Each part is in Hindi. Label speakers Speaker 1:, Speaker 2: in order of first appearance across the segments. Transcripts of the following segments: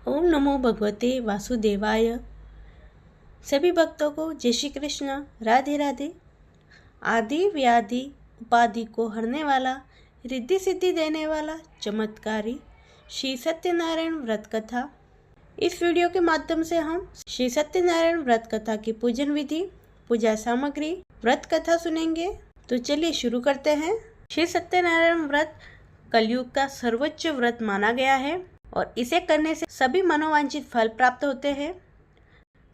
Speaker 1: ओम नमो भगवते वासुदेवाय। सभी भक्तों को जय श्री कृष्ण, राधे राधे। आदि व्याधि उपाधि को हरने वाला, रिद्धि सिद्धि देने वाला चमत्कारी श्री सत्यनारायण व्रत कथा। इस वीडियो के माध्यम से हम श्री सत्यनारायण व्रत कथा की पूजन विधि, पूजा सामग्री, व्रत कथा सुनेंगे। तो चलिए शुरू करते हैं। श्री सत्यनारायण व्रत कलयुग का सर्वोच्च व्रत माना गया है और इसे करने से सभी मनोवांछित फल प्राप्त होते हैं।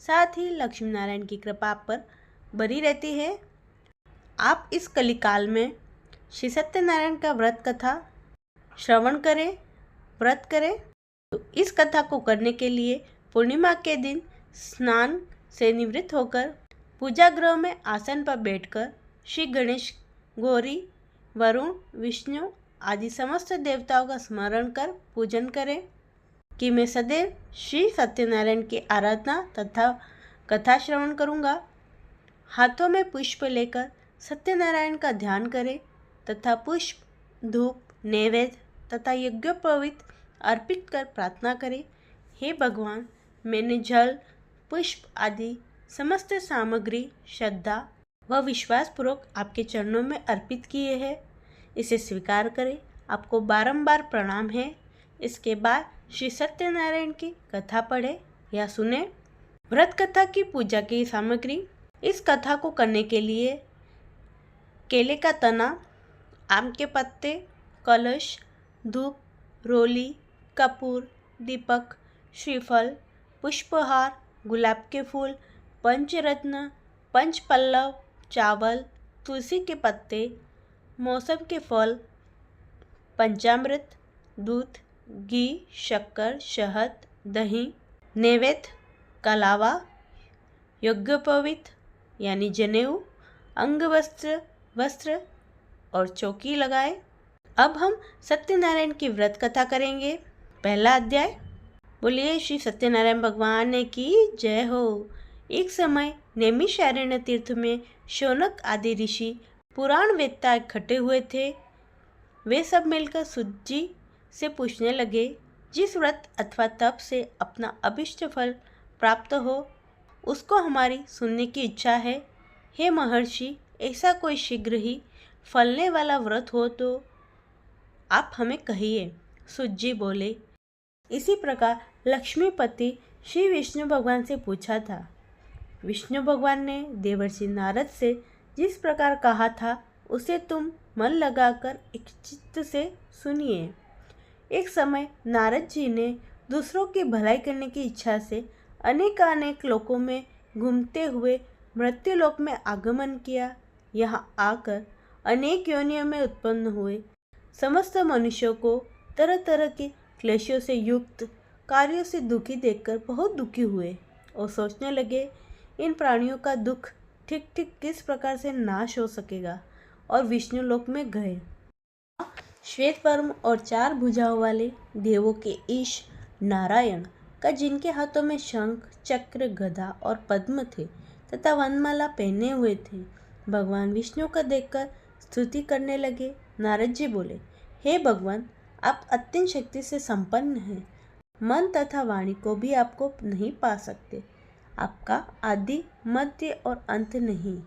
Speaker 1: साथ ही लक्ष्मी नारायण की कृपा पर बनी रहती है। आप इस कलिकाल में श्री सत्यनारायण का व्रत कथा श्रवण करें, व्रत करें। तो इस कथा को करने के लिए पूर्णिमा के दिन स्नान से निवृत्त होकर पूजा गृह में आसन पर बैठकर श्री गणेश, गौरी, वरुण, विष्णु आदि समस्त देवताओं का स्मरण कर पूजन करें कि मैं सदैव श्री सत्यनारायण की आराधना तथा कथा श्रवण करूँगा। हाथों में पुष्प लेकर सत्यनारायण का ध्यान करें तथा पुष्प, धूप, नैवेद्य तथा यज्ञोपवीत अर्पित कर प्रार्थना करें। हे भगवान, मैंने जल, पुष्प आदि समस्त सामग्री श्रद्धा व विश्वास पूर्वक आपके चरणों में अर्पित किए हैं, इसे स्वीकार करें। आपको बारंबार प्रणाम है। इसके बाद श्री सत्यनारायण की कथा पढ़े या सुने। व्रत कथा की पूजा की सामग्री। इस कथा को करने के लिए केले का तना, आम के पत्ते, कलश, धूप, रोली, कपूर, दीपक, श्रीफल, पुष्पहार, गुलाब के फूल, पंचरत्न, पंचपल्लव, चावल, तुलसी के पत्ते, मौसम के फल, पंचामृत, दूध, घी, शक्कर, शहद, दही, नैवेद्य, कलावा, यज्ञोपवीत यानी जनेऊ, वस्त्र और चौकी लगाए। अब हम सत्यनारायण की व्रत कथा करेंगे। पहला अध्याय। बोलिए श्री सत्यनारायण भगवान की जय हो। एक समय नैमिषारण्य तीर्थ में शौनक आदि ऋषि पुराण वेत्ता इकट्ठे हुए थे। वे सब मिलकर सूत जी से पूछने लगे, जिस व्रत अथवा तप से अपना अभिष्ट फल प्राप्त हो उसको हमारी सुनने की इच्छा है। हे महर्षि, ऐसा कोई शीघ्र ही फलने वाला व्रत हो तो आप हमें कहिए। सूत जी बोले, इसी प्रकार लक्ष्मीपति श्री विष्णु भगवान से पूछा था। विष्णु भगवान ने देवर्षि नारद से जिस प्रकार कहा था उसे तुम मन लगाकर एक चित्त से सुनिए। एक समय नारद जी ने दूसरों की भलाई करने की इच्छा से अनेक लोकों में घूमते हुए मृत्युलोक में आगमन किया। यहाँ आकर अनेक योनियों में उत्पन्न हुए समस्त मनुष्यों को तरह तरह के क्लेशों से युक्त कार्यों से दुखी देखकर बहुत दुखी हुए और सोचने लगे, इन प्राणियों का दुख ठीक ठीक किस प्रकार से नाश हो सकेगा, और विष्णु लोक में गए। श्वेत वर्म और 4 भुजाओं वाले देवों के ईश नारायण का, जिनके हाथों में शंख, चक्र, गदा और पद्म थे तथा वनमाला पहने हुए थे, भगवान विष्णु का देखकर स्तुति करने लगे। नारद जी बोले, हे भगवान, आप अत्यंत शक्ति से संपन्न हैं। मन तथा वाणी को भी आपको नहीं पा सकते। आपका आदि, मध्य और अंत नहीं।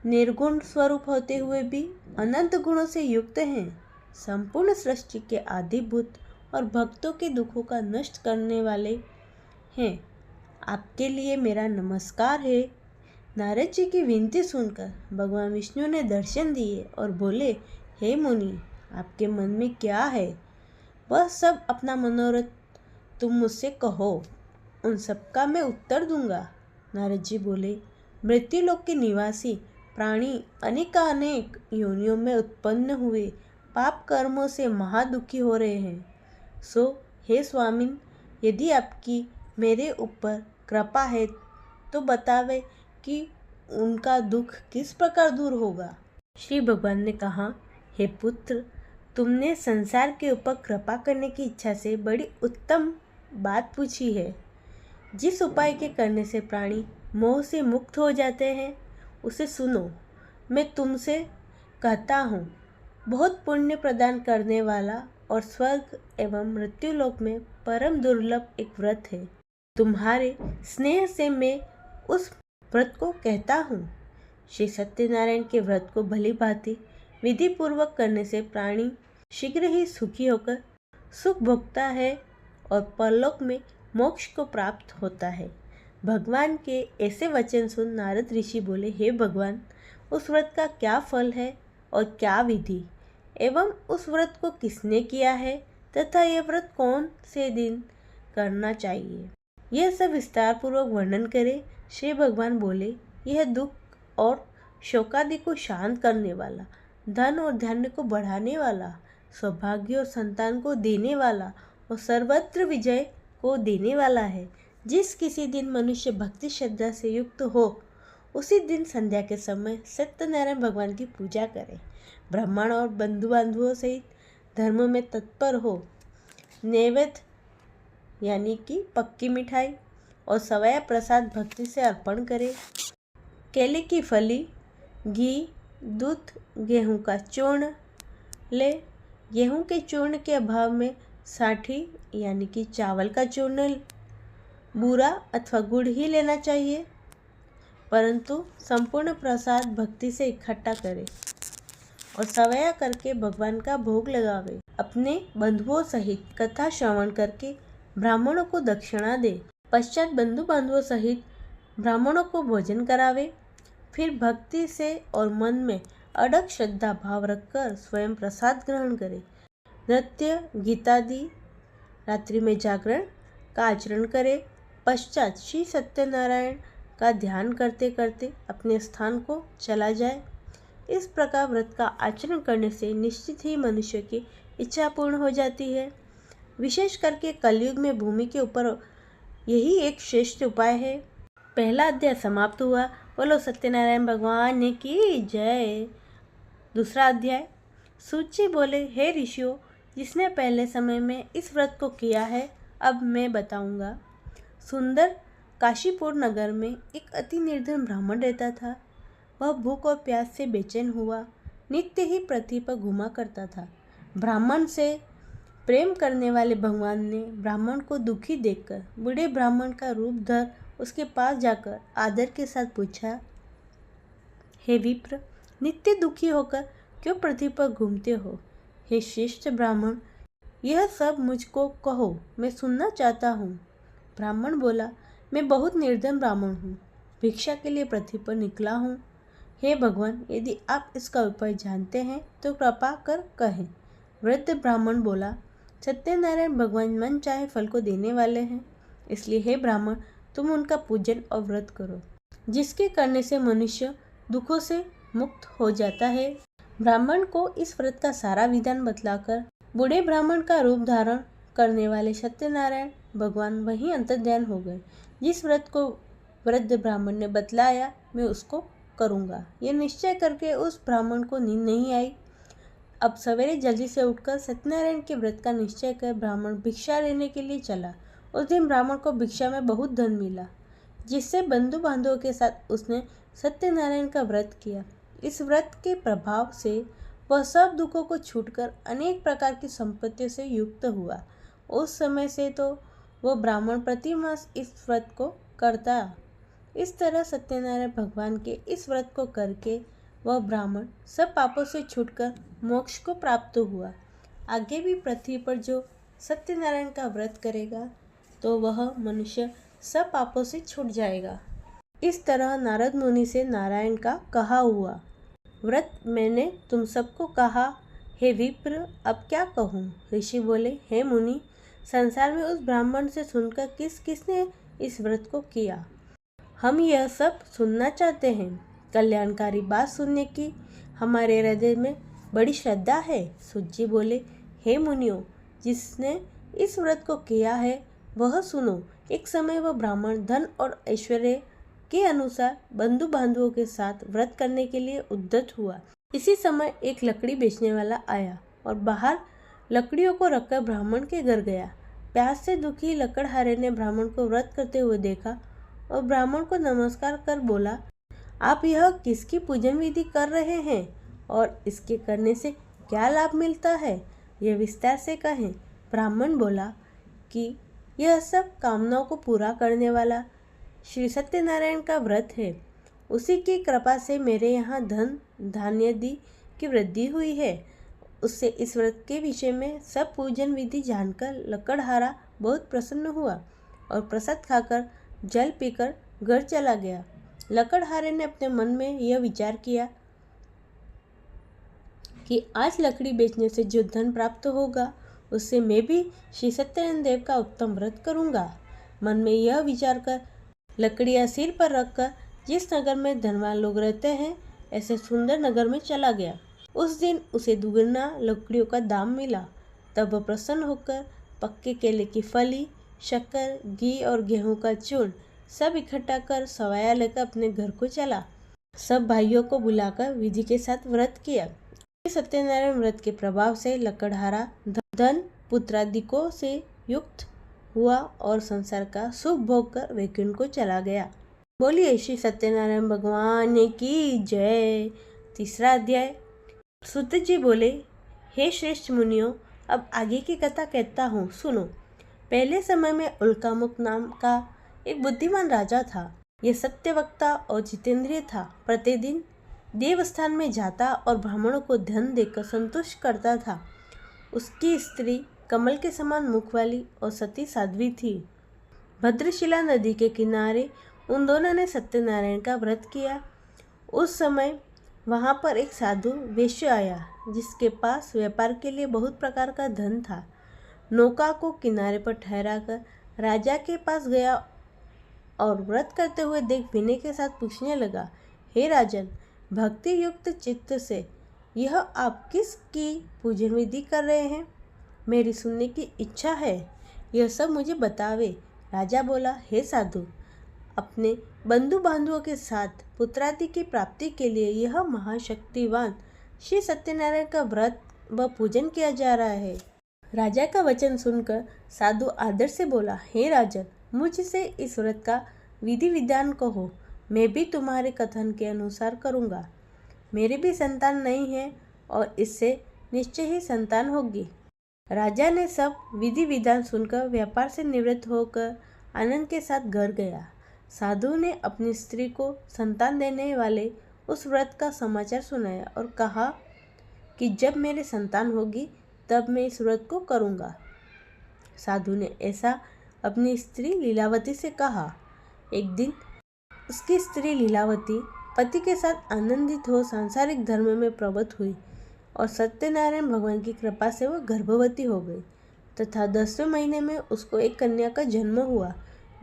Speaker 1: निर्गुण स्वरूप होते हुए भी अनंत गुणों से युक्त हैं। संपूर्ण सृष्टि के आदिभूत और भक्तों के दुखों का नष्ट करने वाले हैं। आपके लिए मेरा नमस्कार है। नारद जी की विनती सुनकर भगवान विष्णु ने दर्शन दिए और बोले, हे मुनि, आपके मन में क्या है? वह सब अपना मनोरथ तुम मुझसे कहो, उन सब का मैं उत्तर दूंगा। नारद जी बोले, मृत्युलोक के निवासी प्राणी अनेक योनियों में उत्पन्न हुए पाप कर्मों से महादुखी हो रहे हैं। सो हे स्वामिन, यदि आपकी मेरे ऊपर कृपा है तो बतावे कि उनका दुख किस प्रकार दूर होगा। श्री भगवान ने कहा, हे पुत्र, तुमने संसार के ऊपर कृपा करने की इच्छा से बड़ी उत्तम बात पूछी है। जिस उपाय के करने से प्राणी मोह से मुक्त हो जाते हैं उसे सुनो। मैं तुमसे कहता हूँ, बहुत पुण्य प्रदान करने वाला और स्वर्ग एवं मृत्युलोक में परम दुर्लभ एक व्रत है। तुम्हारे स्नेह से मैं उस व्रत को कहता हूँ। श्री सत्यनारायण के व्रत को भली भांति विधि पूर्वक करने से प्राणी शीघ्र ही सुखी होकर सुख भोगता है और परलोक में मोक्ष को प्राप्त होता है। भगवान के ऐसे वचन सुन नारद ऋषि बोले, हे भगवान, उस व्रत का क्या फल है और क्या विधि एवं उस व्रत को किसने किया है तथा यह व्रत कौन से दिन करना चाहिए, यह सब विस्तार पूर्वक वर्णन करे। श्री भगवान बोले, यह दुख और शोकादि को शांत करने वाला, धन और धान्य को बढ़ाने वाला, सौभाग्य और संतान को देने वाला और सर्वत्र विजय को देने वाला है। जिस किसी दिन मनुष्य भक्ति श्रद्धा से युक्त हो, उसी दिन संध्या के समय सत्यनारायण भगवान की पूजा करे, ब्राह्मण और बंधु बांधवों सहित धर्म में तत्पर हो, नैवेद्य यानी कि पक्की मिठाई और सवाया प्रसाद भक्ति से अर्पण करे। केले की फली, घी, दूध, गेहूं का चूर्ण ले। गेहूं के चूर्ण के अभाव में साठी यानी कि चावल का चूर्ण, बूरा अथवा गुड़ ही लेना चाहिए, परंतु संपूर्ण प्रसाद भक्ति से इकट्ठा करे और सवया करके भगवान का भोग लगावे। अपने बंधुओं सहित कथा श्रवण करके ब्राह्मणों को दक्षिणा दे। पश्चात बंधु बांधवों सहित ब्राह्मणों को भोजन करावे। फिर भक्ति से और मन में अडग श्रद्धा भाव रखकर स्वयं प्रसाद ग्रहण करे। नृत्य, गीतादि, रात्रि में जागरण का आचरण करे। पश्चात श्री सत्यनारायण का ध्यान करते करते अपने स्थान को चला जाए। इस प्रकार व्रत का आचरण करने से निश्चित ही मनुष्य की इच्छा पूर्ण हो जाती है। विशेष करके कलयुग में भूमि के ऊपर यही एक श्रेष्ठ उपाय है। पहला अध्याय समाप्त हुआ। बोलो सत्यनारायण भगवान ने की जय। दूसरा अध्याय। सूत जी बोले, हे ऋषियों, जिसने पहले समय में इस व्रत को किया है अब मैं बताऊंगा। सुंदर काशीपुर नगर में एक अति निर्धन ब्राह्मण रहता था। वह भूख और प्यास से बेचैन हुआ नित्य ही पृथ्वी पर घूमा करता था। ब्राह्मण से प्रेम करने वाले भगवान ने ब्राह्मण को दुखी देखकर बूढ़े ब्राह्मण का रूप धर उसके पास जाकर आदर के साथ पूछा, हे विप्र, नित्य दुखी होकर क्यों पृथ्वी पर घूमते हो? हे श्रेष्ठ ब्राह्मण, यह सब मुझको कहो, मैं सुनना चाहता हूँ। ब्राह्मण बोला, मैं बहुत निर्धन ब्राह्मण हूँ, भिक्षा के लिए पृथ्वी पर निकला हूँ। हे भगवान, यदि आप इसका उपाय जानते हैं तो कृपा कर कहें। वृद्ध ब्राह्मण बोला, सत्यनारायण भगवान मन चाहे फल को देने वाले हैं, इसलिए हे ब्राह्मण, तुम उनका पूजन और व्रत करो, जिसके करने से मनुष्य दुखों से मुक्त हो जाता है। ब्राह्मण को इस व्रत का सारा विधान बतलाकर बूढ़े ब्राह्मण का रूप धारण करने वाले सत्यनारायण भगवान वहीं अंतर्ध्यान हो गए। जिस व्रत को वृद्ध ब्राह्मण ने बतलाया मैं उसको करूँगा, यह निश्चय करके उस ब्राह्मण को नींद नहीं आई। अब सवेरे जल्दी से उठकर सत्यनारायण के व्रत का निश्चय कर ब्राह्मण भिक्षा लेने के लिए चला। उस दिन ब्राह्मण को भिक्षा में बहुत धन मिला, जिससे बंधु बांधवों के साथ उसने सत्यनारायण का व्रत किया। इस व्रत के प्रभाव से वह सब दुखों को छूटकर अनेक प्रकार की संपत्तियों से युक्त हुआ। उस समय से तो वह ब्राह्मण प्रति मास इस व्रत को करता। इस तरह सत्यनारायण भगवान के इस व्रत को करके वह ब्राह्मण सब पापों से छूटकर मोक्ष को प्राप्त हुआ। आगे भी पृथ्वी पर जो सत्यनारायण का व्रत करेगा तो वह मनुष्य सब पापों से छूट जाएगा। इस तरह नारद मुनि से नारायण का कहा हुआ व्रत मैंने तुम सबको कहा। हे विप्र, अब क्या कहूँ? ऋषि बोले, हे मुनि, संसार में उस ब्राह्मण से सुनकर किस किसने इस व्रत को किया, हम यह सब सुनना चाहते हैं। कल्याणकारी बात सुनने की हमारे हृदय में बड़ी श्रद्धा है। सूत जी बोले, हे मुनियों, जिसने इस व्रत को किया है वह सुनो। एक समय वह ब्राह्मण धन और ऐश्वर्य के अनुसार बंधु बांधवों के साथ व्रत करने के लिए उद्यत हुआ। इसी समय एक लकड़ी बेचने वाला आया और बाहर लकड़ियों को रखकर ब्राह्मण के घर गया। प्यास से दुखी लकड़हारे ने ब्राह्मण को व्रत करते हुए देखा और ब्राह्मण को नमस्कार कर बोला, आप यह किसकी पूजन विधि कर रहे हैं और इसके करने से क्या लाभ मिलता है, यह विस्तार से कहें। ब्राह्मण बोला, कि यह सब कामनाओं को पूरा करने वाला श्री सत्यनारायण का व्रत है। उसी की कृपा से मेरे यहाँ धन धान्यादि की वृद्धि हुई है। उससे इस व्रत के विषय में सब पूजन विधि जानकर लकड़हारा बहुत प्रसन्न हुआ और प्रसाद खाकर जल पीकर घर चला गया। लकड़हारे ने अपने मन में यह विचार किया कि आज लकड़ी बेचने से जो धन प्राप्त होगा उससे मैं भी श्री सत्यनारायण देव का उत्तम व्रत करूंगा। मन में यह विचार कर लकड़ियां सिर पर रखकर जिस नगर में धनवान लोग रहते हैं ऐसे सुंदर नगर में चला गया। उस दिन उसे दुगना लकड़ियों का दाम मिला। तब वह प्रसन्न होकर पक्के केले की फली, शक्कर, घी और गेहूं का चूर्ण सब इकट्ठा कर सवाया लेकर अपने घर को चला। सब भाइयों को बुलाकर विधि के साथ व्रत किया। सत्यनारायण व्रत के प्रभाव से लकड़हारा धन पुत्रादिकों से युक्त हुआ और संसार का सुख भोग कर वैकुंठ को चला गया। बोलिए श्री सत्यनारायण भगवान की जय। तीसरा अध्याय। सूत जी बोले, हे श्रेष्ठ मुनियों, अब आगे की कथा कहता हूँ, सुनो। पहले समय में उल्कामुख नाम का एक बुद्धिमान राजा था। यह सत्यवक्ता और जितेंद्रिय था। प्रतिदिन देवस्थान में जाता और ब्राह्मणों को धन देकर संतुष्ट करता था। उसकी स्त्री कमल के समान मुख वाली और सती साध्वी थी। भद्रशिला नदी के किनारे उन दोनों ने सत्यनारायण का व्रत किया। उस समय वहाँ पर एक साधु वैश्य आया जिसके पास व्यापार के लिए बहुत प्रकार का धन था। नौका को किनारे पर ठहराकर राजा के पास गया और व्रत करते हुए देख विनय के साथ पूछने लगा, हे राजन, भक्ति युक्त चित्त से यह आप किसकी पूजन विधि कर रहे हैं? मेरी सुनने की इच्छा है, यह सब मुझे बतावे। राजा बोला, हे साधु, अपने बंधु बांधवों के साथ पुत्रादि की प्राप्ति के लिए यह महाशक्तिवान श्री सत्यनारायण का व्रत व पूजन किया जा रहा है। राजा का वचन सुनकर साधु आदर से बोला, हे राजन, मुझसे इस व्रत का विधि विधान कहो, मैं भी तुम्हारे कथन के अनुसार करूँगा। मेरी भी संतान नहीं है और इससे निश्चय ही संतान होगी। राजा ने सब विधि विधान सुनकर व्यापार से निवृत्त होकर आनंद के साथ घर गया। साधु ने अपनी स्त्री को संतान देने वाले उस व्रत का समाचार सुनाया और कहा कि जब मेरे संतान होगी तब मैं इस व्रत को करूँगा। साधु ने ऐसा अपनी स्त्री लीलावती से कहा। एक दिन उसकी स्त्री लीलावती पति के साथ आनंदित हो सांसारिक धर्म में प्रवृत्त हुई और सत्यनारायण भगवान की कृपा से वह गर्भवती हो गई तथा 10वें महीने में उसको एक कन्या का जन्म हुआ।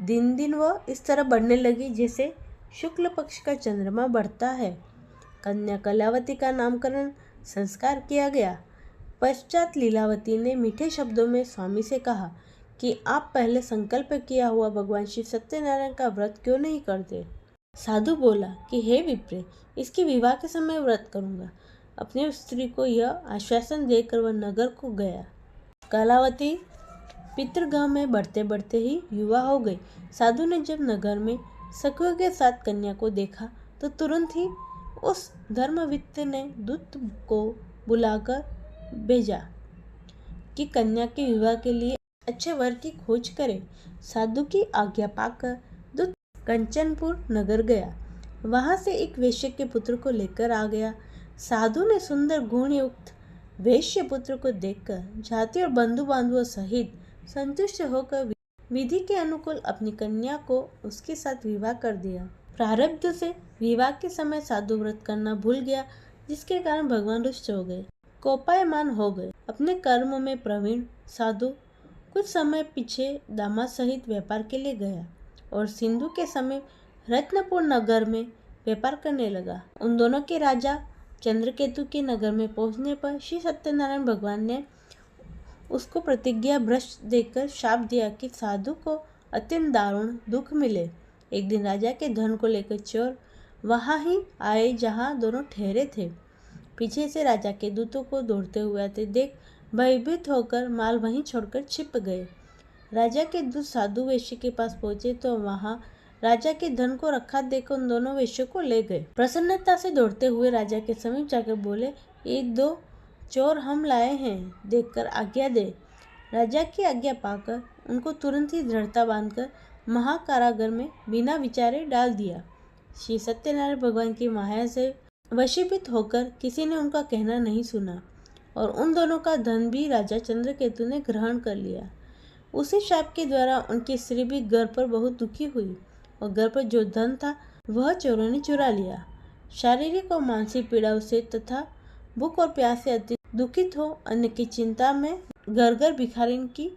Speaker 1: दिन दिन वह इस तरह बढ़ने लगी जैसे शुक्ल पक्ष का चंद्रमा बढ़ता है। कन्या कलावती का नामकरण संस्कार किया गया। पश्चात लीलावती ने मीठे शब्दों में स्वामी से कहा कि आप पहले संकल्प किया हुआ भगवान श्री सत्यनारायण का व्रत क्यों नहीं करते? साधु बोला कि हे विप्र, इसके विवाह के समय व्रत करूंगा। अपनी स्त्री को यह आश्वासन देकर वह नगर को गया। कलावती पितृगृह में बढ़ते बढ़ते ही युवा हो गई। साधु ने जब नगर में सखियों के साथ कन्या को देखा तो तुरंत ही उस धर्मवित्त ने दूत को बुलाकर भेजा कि कन्या के विवाह के लिए अच्छे वर की खोज करे। साधु की आज्ञा पाकर दूत कंचनपुर नगर गया। वहां से एक वैश्य के पुत्र को लेकर आ गया। साधु ने सुंदर गुण युक्त वैश्य पुत्र को देखकर जाति और बंधु बांधवों सहित संतुष्ट होकर विधि के अनुकूल अपनी कन्या को उसके साथ विवाह कर दिया। प्रारब्ध से विवाह के समय साधु व्रत करना भूल गया, जिसके कारण भगवान रुष्ट हो गए, कोपायमान हो गए। अपने कर्म में प्रवीण साधु कुछ समय पीछे दामाद सहित व्यापार के लिए गया और सिंधु के समीप रत्नपुर नगर में व्यापार करने लगा। उन दोनों के राजा चंद्रकेतु के नगर में पहुंचने पर श्री सत्यनारायण भगवान ने उसको प्रतिज्ञा भ्रष्ट देकर शाप दिया कि साधु को अत्यंत दारुण दुख मिले। एक दिन राजा के धन को लेकर चोर वहां ही आए जहां दोनों ठहरे थे। पीछे से राजा के दूतों को दौड़ते हुए आते देख भयभीत होकर माल वहीं छोड़कर छिप गए। राजा के दूत साधु वैश्य के पास पहुंचे तो वहां राजा के धन को रखा देखकर उन दोनों वैश्यों को ले गए। प्रसन्नता से दौड़ते हुए राजा के समीप जाकर बोले, एक दो चोर हम लाए हैं, देखकर आज्ञा दे। राजा की आज्ञा पाकर उनको तुरंत ही दृढ़ता बांधकर महाकारागार में बिना विचारे डाल दिया। श्री सत्यनारायण भगवान की माया से वशीभूत होकर किसी ने उनका कहना नहीं सुना और उन दोनों का धन भी राजा चंद्रकेतु ने ग्रहण कर लिया। उसी शाप के द्वारा उनकी स्त्री भी घर पर बहुत दुखी हुई और घर पर जो धन था वह चोरों ने चुरा लिया। शारीरिक और मानसिक पीड़ाओं से तथा भूख और प्यास से अति दुखित हो अन्न की चिंता में घर घर भिखारिन की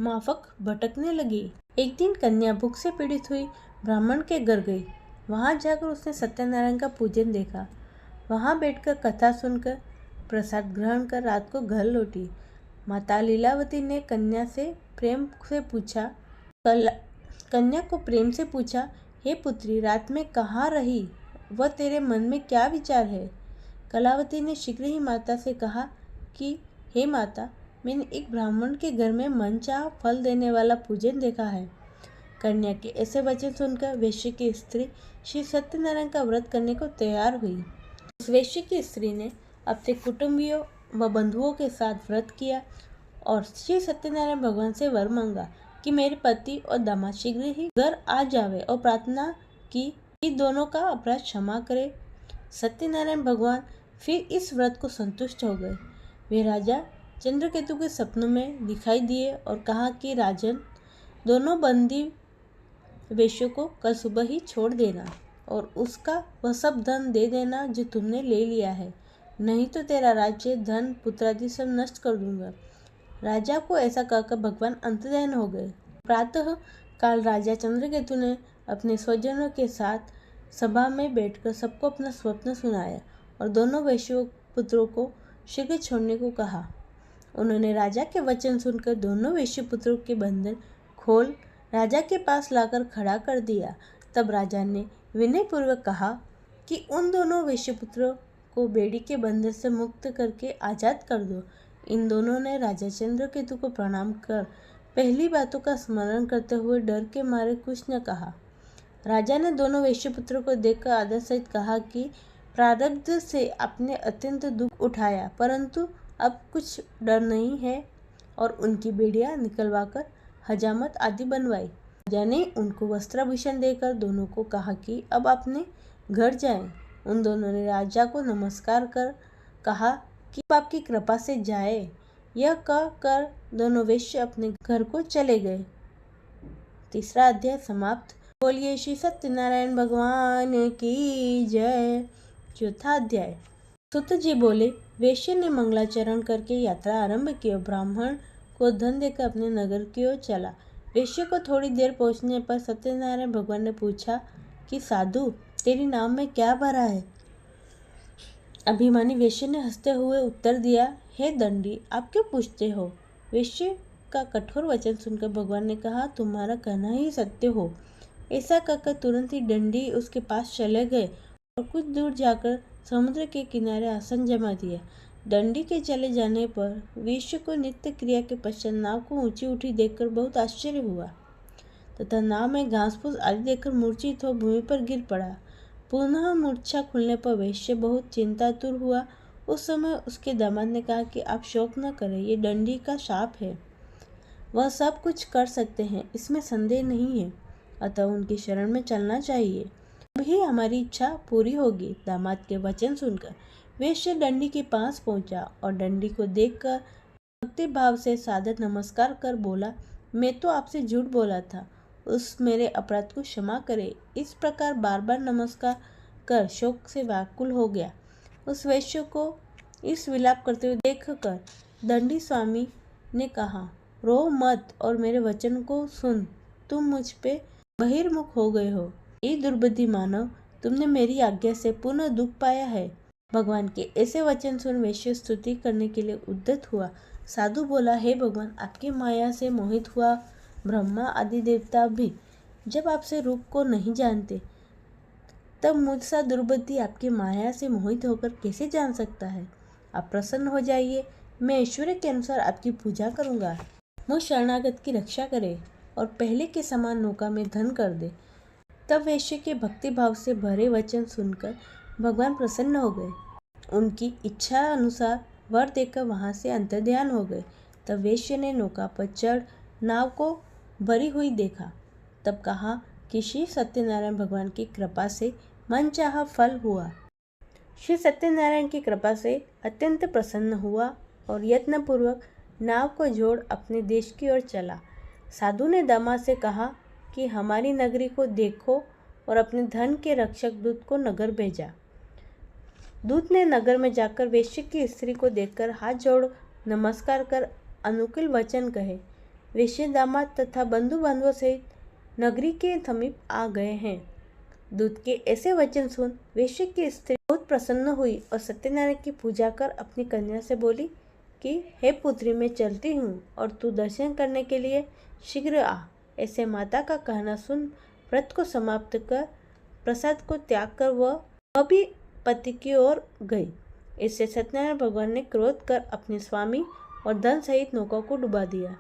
Speaker 1: माफक भटकने लगी। एक दिन कन्या भूख से पीड़ित हुई ब्राह्मण के घर गई। वहां जाकर उसने सत्यनारायण का पूजन देखा। वहां बैठकर कथा सुनकर प्रसाद ग्रहण कर रात को घर लौटी। माता लीलावती ने कन्या को प्रेम से पूछा, हे पुत्री, रात में कहाँ रही? वह तेरे मन में क्या विचार है? कलावती ने शीघ्र ही माता से कहा कि हे माता, मैंने एक ब्राह्मण के घर में मनचाहा फल देने वाला पूजन देखा है। कन्या के ऐसे वचन सुनकर वेश्या की स्त्री श्री सत्यनारायण का व्रत करने को तैयार हुई। उस वेश्या की स्त्री ने अपने कुटुंबियों व बंधुओं के साथ व्रत किया और श्री सत्यनारायण भगवान से वर मांगा कि मेरे पति और दामाद शीघ्र ही घर आ जावे और प्रार्थना की कि दोनों का अपराध क्षमा करे। सत्यनारायण भगवान फिर इस व्रत को संतुष्ट हो गए। वे राजा चंद्रकेतु के सपनों में दिखाई दिए और कहा कि राजन, दोनों बंदी वेश्यों को कल सुबह ही छोड़ देना और उसका वह सब धन दे देना जो तुमने ले लिया है, नहीं तो तेरा राज्य, धन, पुत्रादि सब नष्ट कर दूंगा। राजा को ऐसा कहकर भगवान अंतर्धान हो गए। प्रातः काल राजा चंद्रकेतु ने अपने स्वजनों के साथ सभा में बैठकर सबको अपना स्वप्न सुनाया और दोनों वैश्य पुत्रों को शीघ्र छोड़ने को कहा। उन्होंने राजा के वचन सुनकर दोनों वैश्य पुत्रों के बंधन खोल राजा के पास लाकर खड़ा कर दिया। तब राजा ने विनयपूर्वक कहा कि उन दोनों वैश्य पुत्रों को बेड़ी के बंधन से मुक्त करके आजाद कर दो। इन दोनों ने राजा चंद्रकेतु को प्रणाम कर पहली बातों का स्मरण करते हुए डर के मारे कुछ न कहा। राजा ने दोनों वैश्यपुत्रों को देखकर आदर सहित कहा कि प्रारब्ध से आपने अत्यंत दुख उठाया, परंतु अब कुछ डर नहीं है, और उनकी बेड़ियां निकलवाकर हजामत आदि बनवाई। राजा ने उनको वस्त्राभूषण देकर दोनों को कहा कि अब अपने घर जाएं। उन दोनों ने राजा को नमस्कार कर कहा कि आपकी कृपा से जाए। यह कहकर दोनों वेश्य अपने घर को चले गए। तीसरा अध्याय समाप्त। बोलिए श्री सत्यनारायण भगवान की जय। चौथा अध्याय। सुत जी बोले, वेश्य ने मंगलाचरण करके यात्रा आरंभ की और ब्राह्मण को धन देकर अपने नगर की ओर चला। वेश्य को थोड़ी देर पहुंचने पर सत्यनारायण भगवान ने पूछा कि साधु, तेरी नाम में क्या भरा है? अभिमानी वेश्य ने हंसते हुए उत्तर दिया, हे दंडी, आप क्यों पूछते हो? वेश्य का कठोर वचन सुनकर भगवान ने कहा, तुम्हारा कहना ही सत्य हो। ऐसा कहकर तुरंत ही दंडी उसके पास चले गए और कुछ दूर जाकर समुद्र के किनारे आसन जमा दिया। दंडी के चले जाने पर वेश्य को नित्य क्रिया के पश्चात नाव को ऊंची उठी देखकर बहुत आश्चर्य हुआ तथा नाव में घास फूस आदि देखकर मूर्छित हो भूमि पर गिर पड़ा। पुनः मूर्छा खुलने पर वेश्य बहुत चिंतातुर हुआ। उस समय उसके दामाद ने कहा कि आप शोक न करें, ये दंडी का शाप है। वह सब कुछ कर सकते हैं, इसमें संदेह नहीं है, अतः उनकी शरण में चलना चाहिए, तभी हमारी इच्छा पूरी होगी। दामाद के वचन सुनकर वेश्य दंडी के पास पहुंचा और दंडी को देखकर भक्ति भाव से सादर नमस्कार कर बोला, मैं तो आपसे झूठ बोला था, उस मेरे अपराध को क्षमा करे। इस प्रकार बार बार नमस्कार कर शोक से व्याकुल हो गया। उस वैश्य को इस विलाप करते हुए देखकर दंडी स्वामी ने कहा, रो मत और मेरे वचन को सुन, तुम मुझ पे बहिर्मुख हो गए हो। ये दुर्बुद्धि मानव, तुमने मेरी आज्ञा से पुनः दुख पाया है। भगवान के ऐसे वचन सुन वैश्य स्तुति करने के लिए उद्यत हुआ। साधु बोला, हे भगवान, आपकी माया से मोहित हुआ ब्रह्मा आदि देवता भी जब आपसे रूप को नहीं जानते, तब मुझसा दुर्बुद्धि आपकी माया से मोहित होकर कैसे जान सकता है? आप प्रसन्न हो जाइए, मैं ऐश्वर्य के अनुसार आपकी पूजा करूंगा। मुझ शरणागत की रक्षा करे और पहले के समान नौका में धन कर दे। तब वैश्य के भक्ति भाव से भरे वचन सुनकर भगवान प्रसन्न हो गए। उनकी इच्छा अनुसार वर देकर वहां से अंतर्ध्यान हो गए। तब वेश्य ने नौका पर चढ़ नाव को भरी हुई देखा। तब कहा कि श्री सत्यनारायण भगवान की कृपा से मनचाहा फल हुआ। श्री सत्यनारायण की कृपा से अत्यंत प्रसन्न हुआ और यत्नपूर्वक नाव को जोड़ अपने देश की ओर चला। साधु ने दामाद से कहा कि हमारी नगरी को देखो और अपने धन के रक्षक दूत को नगर भेजा। दूत ने नगर में जाकर वेश्या की स्त्री को देखकर हाथ जोड़ नमस्कार कर अनुकूल वचन कहे। वेश्या दामाद तथा बंधु बांधवों सहित नगरी के समीप आ गए हैं। दूत के ऐसे वचन सुन वेश्या की स्त्री बहुत प्रसन्न हुई और सत्यनारायण की पूजा कर अपनी कन्या से बोली कि हे पुत्री, मैं चलती हूँ और तू दर्शन करने के लिए शीघ्र आ। ऐसे माता का कहना सुन व्रत को समाप्त कर प्रसाद को त्याग कर वह भी पति की ओर गई। इससे सत्यनारायण भगवान ने क्रोध कर अपने स्वामी और धन सहित नौका को डुबा दिया।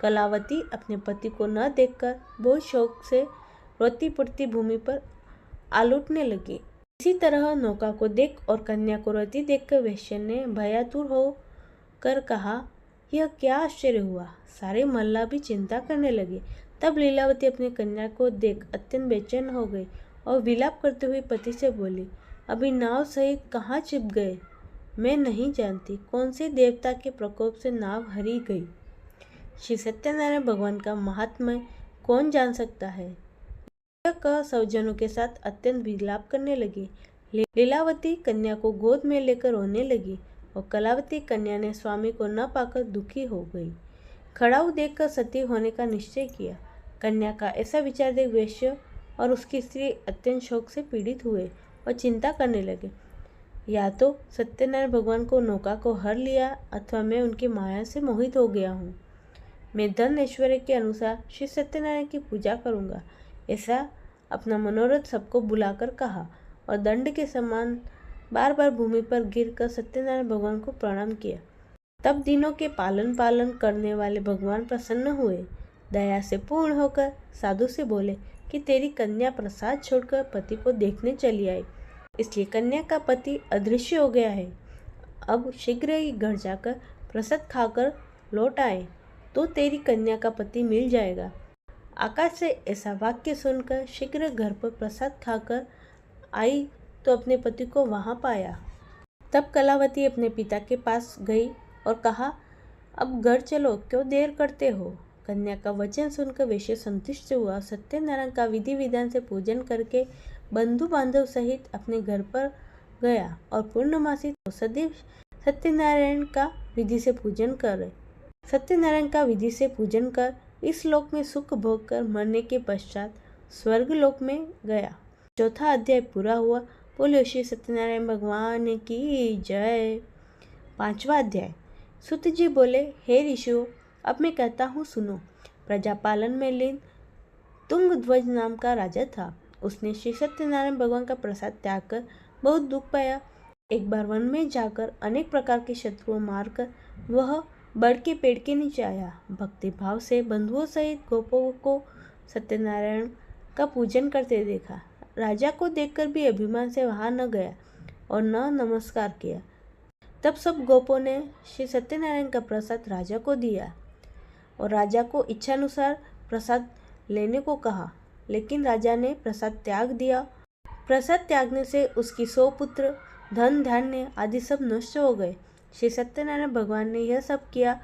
Speaker 1: कलावती अपने पति को न देखकर बहुत शौक से रोती पुरती भूमि पर आलूटने लगी। इसी तरह नौका को देख और कन्या को रोती देखकर वेश्या ने भयातुर हो कर कहा, यह क्या आश्चर्य हुआ। सारे मल्लाह भी चिंता करने लगे। तब लीलावती अपनी कन्या को देख अत्यंत बेचैन हो गई और विलाप करते हुए पति से बोली, अभी नाव सहित कहाँ छिप गए। मैं नहीं जानती कौन से देवता के प्रकोप से नाव हरी गई। श्री सत्यनारायण भगवान का महात्म्य कौन जान सकता है। यह कह सौजनों के साथ अत्यंत विलाप करने लगी। लीलावती कन्या को गोद में लेकर रोने लगी और कलावती कन्या ने स्वामी को न पाकर दुखी हो गई। खड़ाऊ देखकर सती होने का निश्चय किया। कन्या का ऐसा विचार देख वेश्या और उसकी स्त्री अत्यंत शोक से पीड़ित हुए और चिंता करने लगे। या तो सत्यनारायण भगवान को नौका को हर लिया अथवा मैं उनकी माया से मोहित हो गया हूँ। मैं धन ऐश्वर्य के अनुसार श्री सत्यनारायण की पूजा करूँगा, ऐसा अपना मनोरथ सबको बुलाकर कहा और दंड के समान बार बार भूमि पर गिरकर सत्यनारायण भगवान को प्रणाम किया। तब दिनों के पालन करने वाले भगवान प्रसन्न हुए। दया से पूर्ण होकर साधु से बोले कि तेरी कन्या प्रसाद छोड़कर पति को देखने चली आई, इसलिए कन्या का पति अदृश्य हो गया है। अब शीघ्र ही घर जाकर प्रसाद खाकर लौट आए तो तेरी कन्या का पति मिल जाएगा। आकाश से ऐसा वाक्य सुनकर शीघ्र घर पर प्रसाद खाकर आई तो अपने पति को वहां पाया। तब कलावती अपने पिता के पास गई और कहा, अब घर चलो, क्यों देर करते हो। कन्या का वचन सुनकर वेश्या संतुष्ट हुआ। सत्यनारायण का विधि विधान से पूजन करके बंधु बांधव सहित अपने घर पर गया और पूर्णमासी सदैव सत्यनारायण का विधि से पूजन कर इस लोक में सुख भोग कर मरने के पश्चात स्वर्ग लोक में गया। चौथा अध्याय पूरा हुआ। बोलो श्री सत्यनारायण भगवान की जय। पांचवा अध्याय। सुत जी बोले, हे ऋषियों, अब मैं कहता हूँ सुनो। प्रजापालन में लीन तुंगध्वज नाम का राजा था। उसने श्री सत्यनारायण भगवान का प्रसाद त्याग कर बहुत दुख पाया। एक बार वन में जाकर अनेक प्रकार के शत्रुओं मारकर वह बड़ के पेड़ के नीचे आया। भक्ति भाव से बंधुओं सहित गोपों को सत्यनारायण का पूजन करते देखा। राजा को देखकर भी अभिमान से वहां न गया और न नमस्कार किया। तब सब गोपों ने श्री सत्यनारायण का प्रसाद राजा को दिया और राजा को इच्छानुसार प्रसाद लेने को कहा, लेकिन राजा ने प्रसाद त्याग दिया। प्रसाद त्यागने से उसकी 100 पुत्र, धन धान्य आदि सब नष्ट हो गए। श्री सत्यनारायण भगवान ने यह सब किया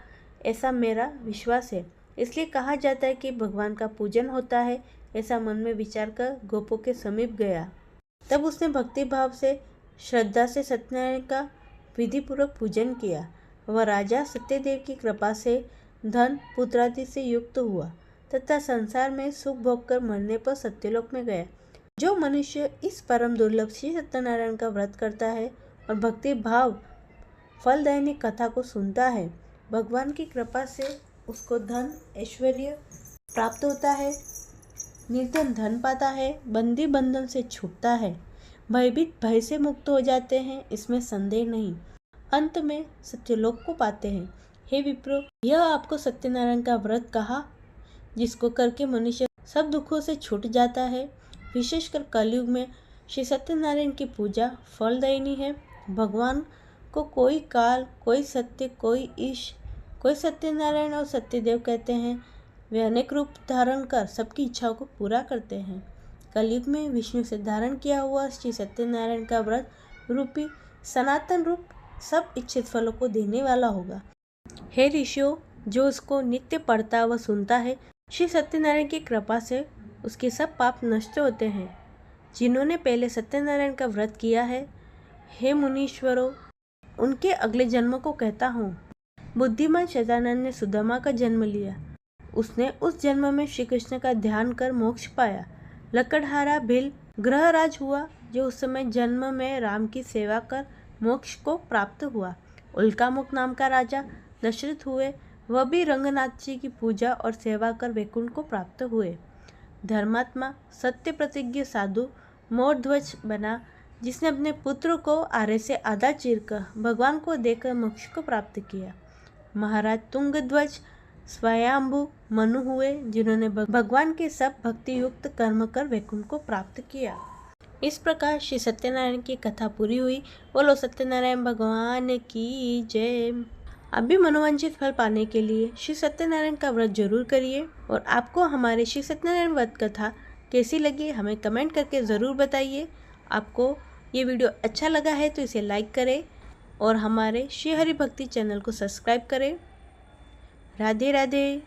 Speaker 1: ऐसा मेरा विश्वास है। इसलिए कहा जाता है कि भगवान का पूजन होता है। ऐसा मन में विचार कर गोपों के समीप गया। तब उसने भक्ति भाव से श्रद्धा से सत्यनारायण का विधि पूर्वक पूजन किया। वह राजा सत्यदेव की कृपा से धन पुत्रादि से युक्त हुआ तथा संसार में सुख भोग कर मरने पर सत्यलोक में गया। जो मनुष्य इस परम दुर्लभ श्री सत्यनारायण का व्रत करता है और भक्ति भाव फलदायिनी कथा को सुनता है, भगवान की कृपा से उसको धन ऐश्वर्य प्राप्त होता है, निर्धन धन पाता है, बंदी बंधन से छूटता है, भयभीत भय से मुक्त हो जाते हैं, इसमें संदेह नहीं। अंत में सत्यलोक को पाते हैं। हे विप्रो, यह आपको सत्यनारायण का व्रत कहा जिसको करके मनुष्य सब दुखों से छूट जाता है। विशेषकर कलयुग में श्री सत्यनारायण की पूजा फलदायिनी है। भगवान को कोई काल, कोई सत्य, कोई ईश, कोई सत्यनारायण और सत्यदेव कहते हैं वे अनेक रूप धारण कर सबकी इच्छाओं को पूरा करते हैं। कलयुग में विष्णु से धारण किया हुआ श्री सत्यनारायण का व्रत रूपी सनातन रूप सब इच्छित फलों को देने वाला होगा। हे ऋषियों, जो उसको नित्य पढ़ता व सुनता है, श्री सत्यनारायण की कृपा से उसके सब पाप नष्ट होते हैं। जिन्होंने पहले सत्यनारायण का व्रत किया है, हे मुनीश्वरों, उनके अगले जन्म को कहता हूँ। बुद्धिमान शतानंद ने सुदामा का जन्म लिया। उसने उस जन्म में श्री कृष्ण का ध्यान कर मोक्ष पाया। लकड़हारा भील ग्रहराज हुआ, जो उस समय जन्म में राम की सेवा कर मोक्ष को प्राप्त हुआ। उल्कामुख नाम का राजा दशरथ हुए, वह भी रंगनाथ जी की पूजा और सेवा कर वैकुंठ को प्राप्त हुए। धर्मात्मा सत्य प्रतिज्ञ साधु मोरध्वज बना, जिसने अपने पुत्र को आरे से आधा चीरकर भगवान को देकर मोक्ष को प्राप्त किया। महाराज तुंगध्वज स्वयंभू मनु हुए, जिन्होंने भगवान के सब भक्ति युक्त कर्म कर वैकुंठ को प्राप्त किया। इस प्रकार श्री सत्यनारायण की कथा पूरी हुई। बोलो सत्यनारायण भगवान की जय। अब भी मनोवांछित फल पाने के लिए श्री सत्यनारायण का व्रत जरूर करिए। और आपको हमारे श्री सत्यनारायण व्रत कथा कैसी लगी हमें कमेंट करके ज़रूर बताइए। आपको ये वीडियो अच्छा लगा है तो इसे लाइक करें और हमारे श्री हरि भक्ति चैनल को सब्सक्राइब करें। राधे राधे।